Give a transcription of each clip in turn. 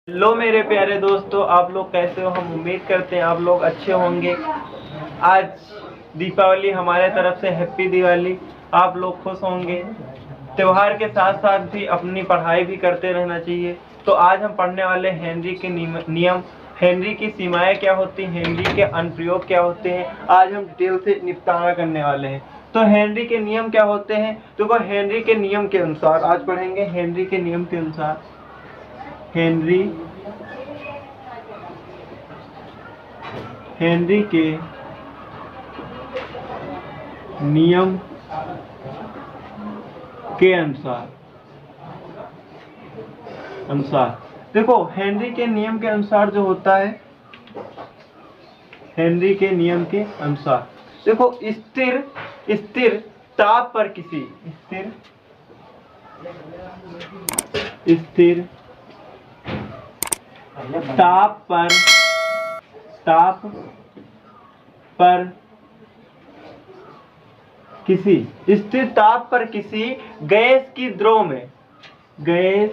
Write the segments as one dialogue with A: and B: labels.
A: Hello मेरे प्यारे दोस्तों, आप लोग कैसे हो। हम उम्मीद करते हैं आप लोग अच्छे होंगे। आज दीपावली, हमारे तरफ से हैप्पी दिवाली। आप लोग खुश होंगे। त्योहार के साथ साथ भी अपनी पढ़ाई भी करते रहना चाहिए। तो आज हम पढ़ने वाले हेनरी के नियम, हेनरी की सीमाएं क्या होती हैं, हेनरी के अनुप्रयोग क्या होते हैं, आज हम डिटेल से निपटारा करने वाले हैं। तो हेनरी के नियम क्या होते हैं, तो हेनरी के नियम के अनुसार आज पढ़ेंगे। हेनरी के नियम के अनुसार, हेनरी के नियम के अनुसार देखो, हेनरी के नियम के अनुसार जो होता है, हेनरी के नियम के अनुसार देखो, स्थिर ताप पर किसी स्थिर ताप पर किसी स्थिर ताप पर किसी गैस की द्रव में गैस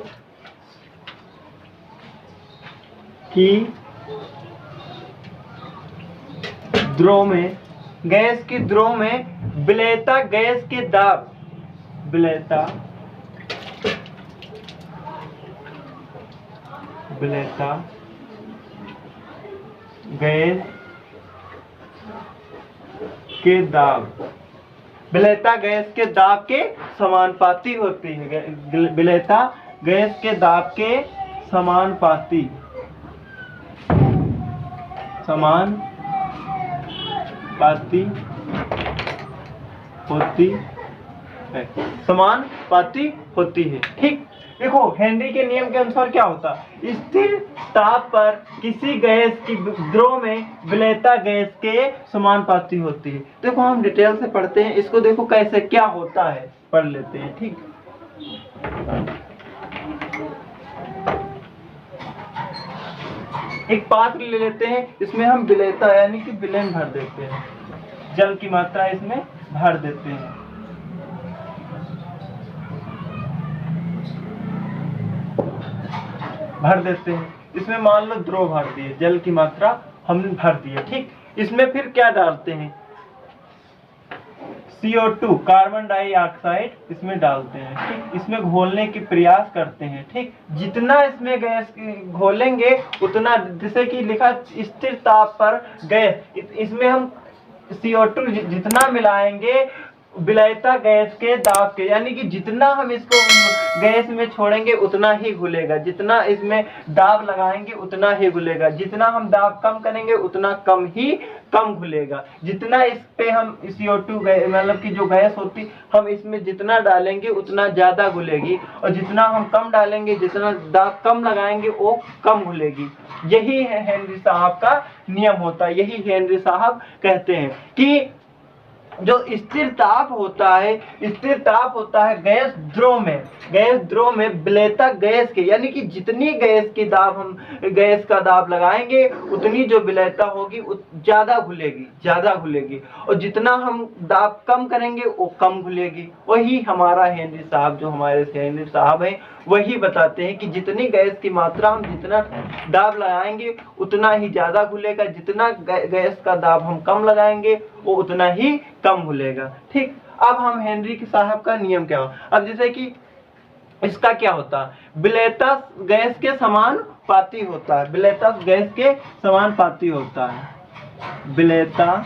A: की द्रव में विलेयता गैस के दाब विलेयता गैस के दाब विलेयता गैस के दाब के समानुपाती होती है। विलेयता गैस के दाब के समानुपाती होती है। ठीक, देखो हेनरी के नियम के अनुसार क्या होता है, स्थिर ताप पर किसी गैस की द्रव में विलेयता गैस के समानुपाती होती है। देखो हम डिटेल से पढ़ते हैं इसको, देखो कैसे क्या होता है, पढ़ लेते हैं। ठीक, एक पात्र ले लेते हैं, इसमें हम विलेयता यानी कि विलयन भर देते हैं, जल की मात्रा इसमें भर देते हैं। इसमें मान लो द्रव भर दिए, जल की मात्रा हमने भर दी है। ठीक, इसमें फिर क्या डालते हैं, CO2 कार्बन डाइऑक्साइड इसमें डालते हैं। ठीक, इसमें घोलने की प्रयास करते हैं। ठीक, जितना इसमें गैस घोलेंगे उतना, जैसे कि लिखा स्थिर ताप पर गैस, इसमें हम CO2 जितना मिलाएंगे विलेयता गैस के दाब के, यानी कि जितना हम इसको गैस में छोड़ेंगे उतना ही घुलेगा, जितना इसमें दाब लगाएंगे उतना ही घुलेगा, जितना हम दाब कम करेंगे उतना कम घुलेगा। जितना इस पे हम CO2 मतलब कि जो गैस होती हम इसमें जितना डालेंगे उतना ज्यादा घुलेगी, और जितना हम कम डालेंगे, जितना दाब कम लगाएंगे वो कम घुलेगी। यही है हेनरी साहब का नियम होता है। यही हेनरी साहब कहते हैं कि जो स्थिर ताप होता है गैस द्रव में विलेयता गैस के, यानी कि जितनी गैस का दाब लगाएंगे उतनी जो विलेयता होगी ज्यादा घुलेगी, और जितना हम दाब कम करेंगे वो कम घुलेगी। वही हमारा हेनरी साहब, जो हमारे हेनरी साहब हैं, वही बताते हैं कि जितनी गैस की मात्रा हम जितना दाब लगाएंगे उतना ही ज्यादा घुलेगा, जितना गैस का दाब हम कम लगाएंगे वो उतना ही कम घुलेगा। ठीक, अब हम हेनरी साहब का नियम क्या हो, अब जैसे कि इसका क्या होता है, विलेयता गैस के समानुपाती होता है। विलेयता गैस के समानुपाती होता है। विलेयता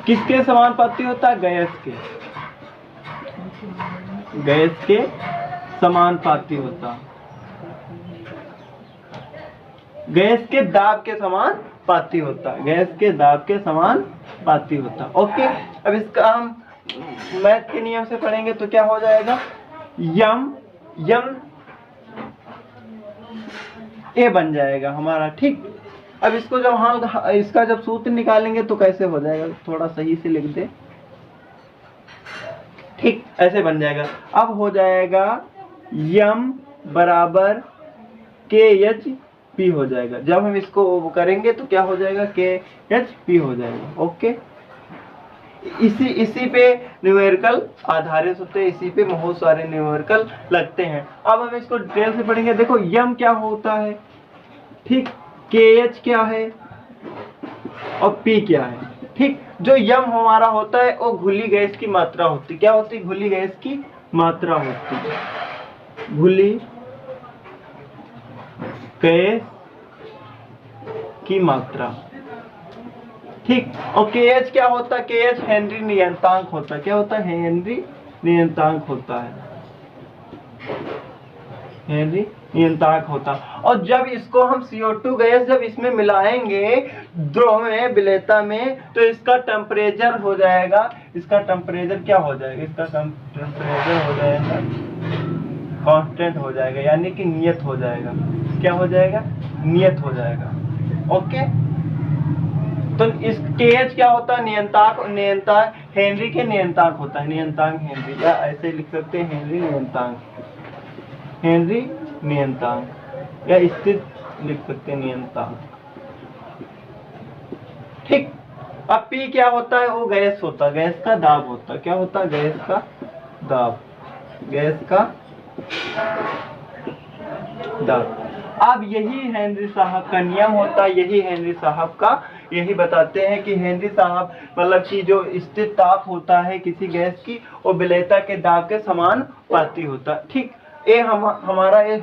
A: किसके समानुपाती होता है, गैस के समानुपाती होता है, गैस के दाब के समानुपाती होता है, गैस के दाब के समानुपाती होता है। ओके, अब इसका हम मैथ के नियम से पढ़ेंगे तो क्या हो जाएगा, यम ए बन जाएगा हमारा। ठीक, अब इसको जब हम इसका जब सूत्र निकालेंगे तो कैसे हो जाएगा, थोड़ा सही से लिख दे। ठीक, ऐसे बन जाएगा। अब हो जाएगा यम बराबर KHP हो जाएगा। जब हम इसको करेंगे तो क्या हो जाएगा, KHP हो जाएगा। ओके, इसी पे न्यूमेरिकल आधारित होते हैं, इसी पे बहुत सारे न्यूमेरिकल लगते हैं। अब हम इसको डिटेल से पढ़ेंगे। देखो यम क्या होता है, ठीक, KH क्या है और P क्या है, ठीक। जो यम हमारा होता है वो घुली गैस की मात्रा होती, क्या होती, घुली गैस की मात्रा होती है, घुली गैस की मात्रा, ठीक। और KH क्या होता है, KH हेनरी नियतांक होता है, क्या होता है, हेनरी नियतांक होता है, हेनरी नियतांक होता है। और जब इसको हम CO2 गैस जब इसमें मिलाएंगे द्रव में, विलेयता में, तो इसका टेम्परेचर हो जाएगा, इसका टेम्परेचर क्या हो जाएगा, इसका टेम्परेचर हो जाएगा कांस्टेंट हो जाएगा, यानी कि नियत हो जाएगा, क्या हो जाएगा, नियत हो जाएगा, ओके। तो इस KH क्या होता है, नियंतांक हेनरी के नियंतांक होता है, नियंतांक हेनरी, या ऐसे लिख सकते हैं हेनरी नियंतांक, हेनरी नियंतांक, या स्थिर लिख सकते हैं नियंतांक, ठीक। अब P क्या होता है, वो गैस होता है, गैस का दाब होता है, क्या होता है, गैस का दाब, गैस का दाब। अब यही हेनरी साहब का नियम होता है, यही हेनरी साहब का, यही बताते हैं कि हेनरी साहब मतलब कि जो स्थिर ताप होता है किसी गैस की, वो विलेयता के दाब के समानुपाती होता है, ठीक। ये हमारा ये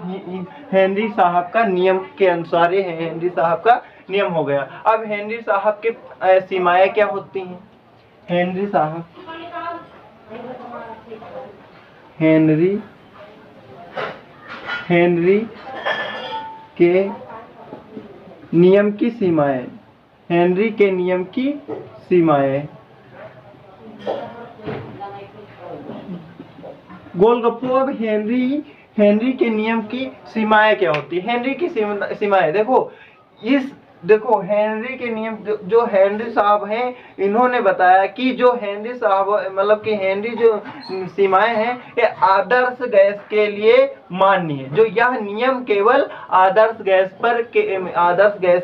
A: हेनरी साहब का नियम के अनुसार, ये हेनरी साहब का नियम हो गया। अब हेनरी साहब के सीमाएं क्या होती हैं, हेनरी साहब, हेनरी के नियम की सीमाएं, हेनरी के नियम की सीमाएं, गोलगप्पो। अब हेनरी के नियम की सीमाएं क्या होती है, हेनरी की सीमाएं देखो, देखो हेनरी के नियम, जो हेनरी साहब हैं इन्होंने बताया कि जो हेनरी साहब मतलब कि हेनरी जो सीमाएं हैं ये आदर्श गैस के लिए मान्य है, जो यह नियम केवल आदर्श गैस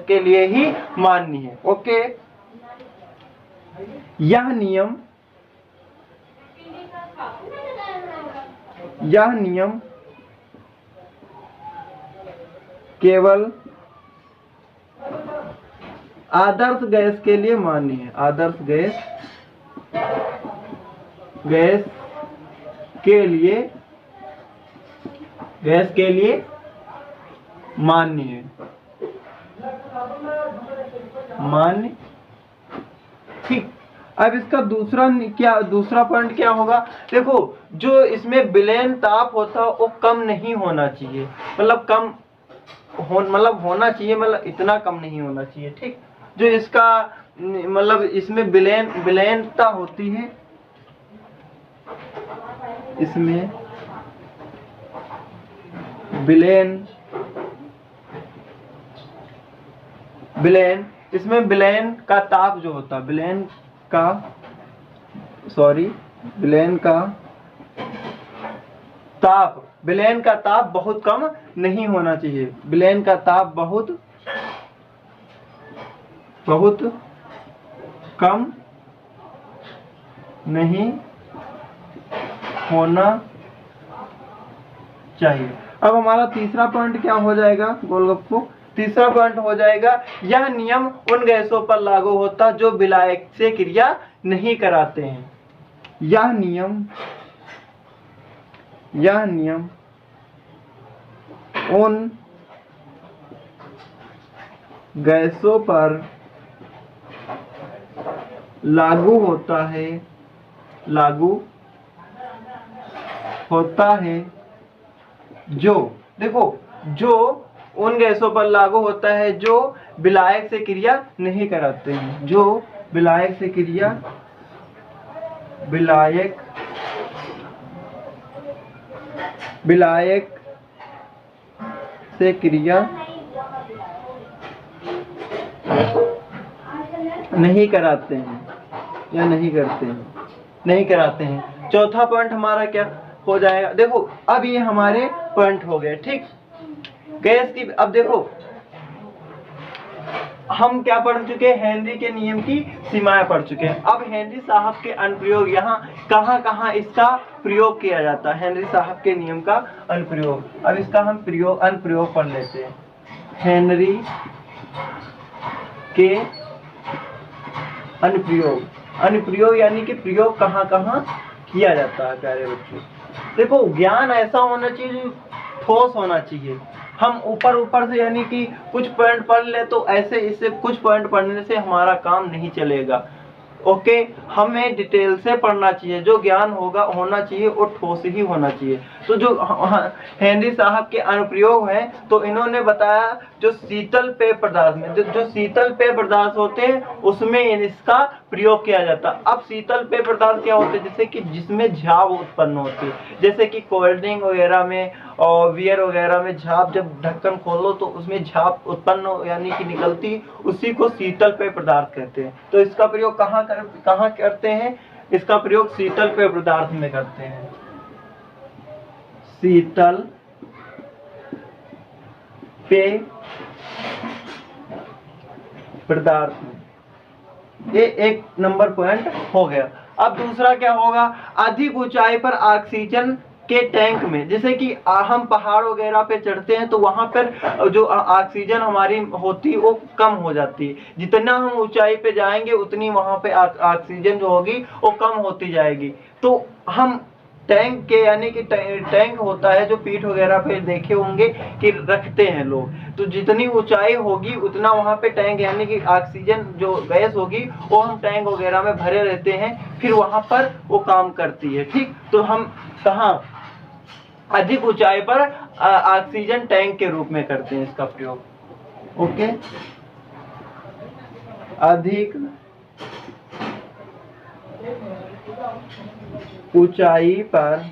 A: के लिए ही मान्य है, ओके। यह नियम केवल आदर्श गैस के लिए मान्य है, आदर्श गैस के लिए मान्य है, मान्य, ठीक। अब इसका दूसरा पॉइंट क्या होगा, देखो जो इसमें विलयन ताप होता है वो कम नहीं होना चाहिए, मतलब होना चाहिए, मतलब इतना कम नहीं होना चाहिए, ठीक। जो इसका मतलब इसमें विलयनता होती है, इसमें इसमें विलयन का ताप जो होता है, विलयन का ताप बहुत कम नहीं होना चाहिए, विलयन का ताप बहुत कम नहीं होना चाहिए। अब हमारा तीसरा पॉइंट क्या हो जाएगा, गोलगप्पो, तीसरा पॉइंट हो जाएगा, यह नियम उन गैसों पर लागू होता जो विलायक से क्रिया नहीं कराते हैं, यह नियम उन गैसों पर लागू होता है जो, देखो जो उन गैसों पर लागू होता है जो विलायक से क्रिया नहीं कराते हैं, जो विलायक से क्रिया नहीं कराते हैं या नहीं कराते हैं। चौथा पॉइंट हमारा क्या हो जाएगा, देखो अब ये हमारे पॉइंट हो गए, ठीक। गैस की, अब देखो हम क्या पढ़ चुके हैं, हेनरी के नियम की सीमाएं पढ़ चुके हैं। अब हेनरी साहब के अनुप्रयोग, यहाँ कहाँ कहाँ इसका प्रयोग किया जाता है, हेनरी साहब के नियम का अनुप्रयोग। अब इसका हम अनुप्रयोग पढ़ लेते हैं। हेनरी के अनुप्रयोग यानी कि प्रयोग कहाँ कहाँ किया जाता है प्यारे बच्चों। देखो ज्ञान ऐसा होना चाहिए, ठोस होना चाहिए। हम ऊपर से यानी कि कुछ पॉइंट पढ़ ले तो ऐसे इससे कुछ पॉइंट पढ़ने से हमारा काम नहीं चलेगा। ओके, हमें डिटेल से पढ़ना चाहिए। जो ज्ञान होना चाहिए वो ठोस ही होना चाहिए। तो जो हेनरी साहब के अनुप्रयोग हैं, तो इन्होंने बताया जो शीतल पेय पदार्थ में जो शीतल पेय पदार्थ होते हैं उसमें इसका प्रयोग किया जाता है। अब शीतल पेय पदार्थ क्या होते हैं, जैसे कि जिसमें झाग उत्पन्न होती है, जैसे कि कोल्ड ड्रिंक वगैरह में और बियर वगैरह में झाग, जब ढक्कन खोलो तो उसमें झाग उत्पन्न यानी कि निकलती, उसी को शीतल पेय पदार्थ कहते हैं। तो इसका प्रयोग कहाँ करते हैं, इसका प्रयोग शीतल पेय पदार्थ में करते हैं। शीतल पेय पदार्थ में, ये एक नंबर पॉइंट हो गया। अब दूसरा क्या होगा, अधिक ऊंचाई पर ऑक्सीजन के टैंक में, जैसे कि हम पहाड़ वगैरह पे चढ़ते हैं तो वहां पर जो ऑक्सीजन हमारी होती है वो कम हो जाती है। जितना हम ऊंचाई पे जाएंगे उतनी वहां पे ऑक्सीजन जो होगी वो कम होती जाएगी। तो हम टैंक के यानी कि टैंक होता है जो पीठ वगैरह पे देखे होंगे कि रखते हैं लोग, तो जितनी ऊंचाई होगी उतना वहां पे टैंक यानी कि ऑक्सीजन जो गैस होगी वो हम टैंक वगैरह में भरे रहते हैं, फिर वहां पर वो काम करती है। ठीक, तो हम कहाँ अधिक ऊंचाई पर ऑक्सीजन टैंक के रूप में करते हैं इसका प्रयोग। ओके, अधिक ऊंचाई पर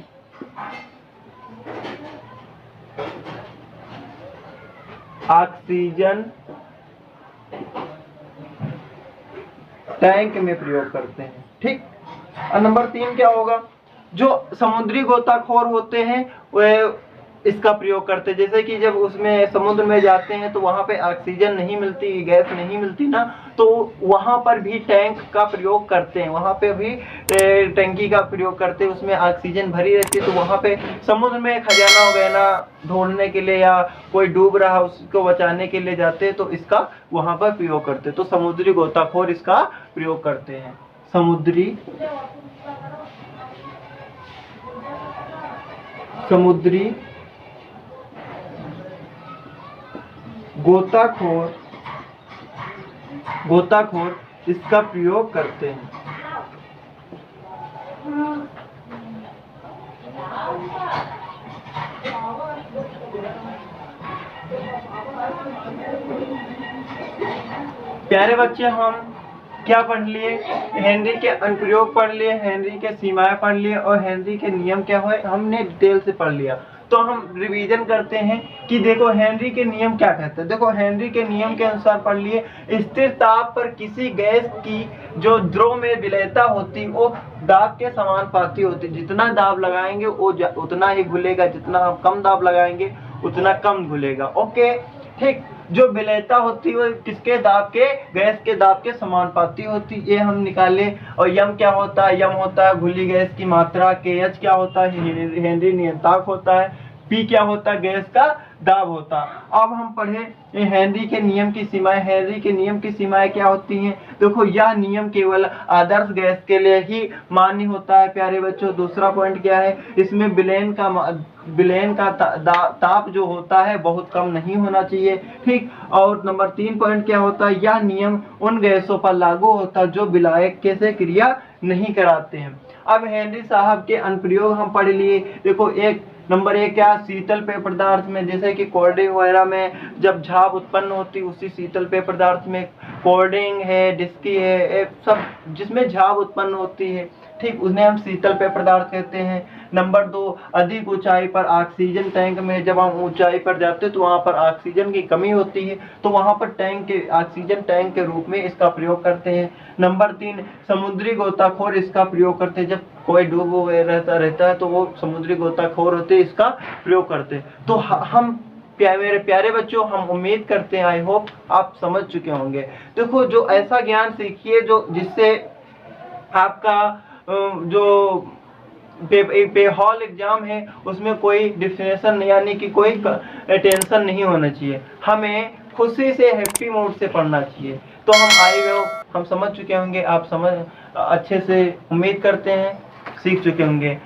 A: ऑक्सीजन टैंक में प्रयोग करते हैं। ठीक, और नंबर 3 क्या होगा, जो समुद्री गोताखोर होते हैं वे इसका प्रयोग करते हैं। जैसे कि जब उसमें समुद्र में जाते हैं तो वहां पे ऑक्सीजन नहीं मिलती, गैस नहीं मिलती ना, तो वहां पर भी टैंक का प्रयोग करते हैं, वहां पे भी टैंकी का प्रयोग करते हैं, उसमें ऑक्सीजन भरी रहती है। तो वहां पे समुद्र में खजाना वगैरह ढूंढने के लिए या कोई डूब रहा उसको बचाने के लिए जाते हैं तो इसका वहां पर प्रयोग करते हैं। तो समुद्री गोताखोर इसका प्रयोग करते हैं। समुद्री गोताखोर इसका प्रयोग करते हैं। प्यारे बच्चे, हम क्या पढ़ लिए, हेनरी के अनुप्रयोग पढ़ लिए, हेनरी के सीमाएं पढ़ लिए और हेनरी के नियम क्या हुए हमने डिटेल से पढ़ लिया। तो हम रिवीजन करते हैं कि देखो हेनरी के नियम क्या कहते हैं। देखो हेनरी के नियम के अनुसार पढ़ लिए, स्थिर ताप पर किसी गैस की जो द्रव में विलयता होती वो दाब के समानुपाती होती। जितना दाब लगाएंगे वो उतना ही घुलेगा, जितना हम कम दाब लगाएंगे उतना कम घुलेगा। ओके, ठीक, जो विलयता होती है वो किसके दाब के, गैस के दाब के समानुपाती होती, ये हम निकाले। और यम क्या होता है, यम होता है घुली गैस की मात्रा, के एच क्या होता है, हेनरी नियतांक होता है, पी क्या होता है, गैस का दाब होता। अब हम पढ़े हेनरी के नियम की सीमाएं। हेनरी के नियम की सीमाएं क्या होती हैं, देखो यह नियम केवल आदर्श गैस के लिए ही मान्य होता है प्यारे बच्चों। दूसरा पॉइंट क्या है, इसमें विलयन का ताप जो होता है बहुत कम नहीं होना चाहिए। ठीक, और नंबर 3 पॉइंट क्या होता है, यह नियम उन गैसों पर लागू होता है जो विलायक से क्रिया नहीं कराते हैं। अब हेनरी साहब के अनुप्रयोग हम पढ़ लिए। देखो नंबर 1 क्या, शीतल पेय पदार्थ में, जैसे कि कोल्ड ड्रिंक वगैरह में जब झाग उत्पन्न होती उसी शीतल पेय पदार्थ में, कोल्ड ड्रिंक है, डिस्की है, सब जिसमें झाग उत्पन्न होती है, ठीक, उन्हें हम शीतल पेय पदार्थ कहते हैं। नंबर 2, अधिक ऊंचाई पर ऑक्सीजन टैंक में, जब हम ऊंचाई पर जाते हैं तो वहां पर ऑक्सीजन की कमी होती है तो वहां पर ऑक्सीजन टैंक के रूप में इसका प्रयोग करते हैं। नंबर 3, समुद्री गोताखोर इसका प्रयोग करते हैं। जब कोई डूब रहता है तो वो समुद्री गोताखोर होते इसका प्रयोग करते हैं। तो हम मेरे प्यारे बच्चों, हम उम्मीद करते हैं, आई होप आप समझ चुके होंगे। देखो, जो ऐसा ज्ञान सीखिए जो जिससे आपका जो हॉल एग्जाम है उसमें कोई डिफिनेशन यानी कि कोई टेंशन नहीं होना चाहिए। हमें खुशी से, हैप्पी मूड से पढ़ना चाहिए। तो हम हम समझ चुके होंगे, आप समझ अच्छे से, उम्मीद करते हैं सीख चुके होंगे।